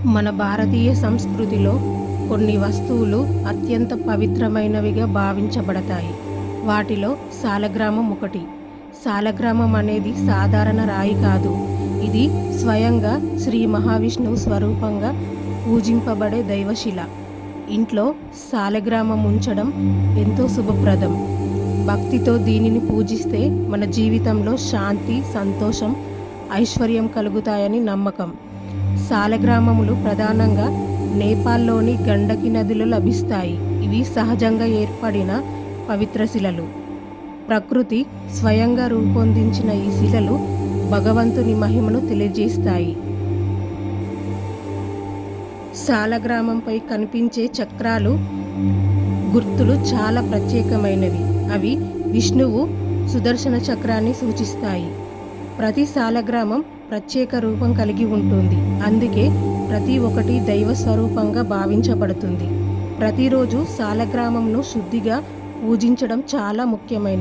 మన భారతీయ సంస్కృతిలో కొన్ని వస్తువులు అత్యంత పవిత్రమైనవిగా భావించబడతాయి. వాటిలో సాలగ్రామం ఒకటి. సాలగ్రామం అనేది సాధారణ రాయి కాదు. ఇది స్వయంగా శ్రీ మహావిష్ణువు స్వరూపంగా పూజింపబడే దైవశిల. ఇంట్లో సాలగ్రామం ఉంచడం ఎంతో శుభప్రదం. భక్తితో దీనిని పూజిస్తే మన జీవితంలో శాంతి, సంతోషం, ఐశ్వర్యం కలుగుతాయని నమ్మకం. సాలగ్రామములు ప్రధానంగా నేపాల్లోని గండకి నదిలో లభిస్తాయి. ఇవి సహజంగా ఏర్పడిన పవిత్ర శిలలు. ప్రకృతి స్వయంగా రూపొందించిన ఈ శిలలు భగవంతుని మహిమను తెలియజేస్తాయి. సాలగ్రామంపై కనిపించే చక్రాలు, గుర్తులు చాలా ప్రత్యేకమైనవి. అవి విష్ణువు సుదర్శన చక్రాన్ని సూచిస్తాయి. ప్రతి సాలగ్రామం ప్రత్యేక రూపం కలిగి ఉంటుంది. అందుకే ప్రతి ఒక్కటి దైవ స్వరూపంగా భావించబడుతుంది. ప్రతిరోజు సాలగ్రామంను శుద్ధిగా పూజించడం చాలా ముఖ్యమైనది.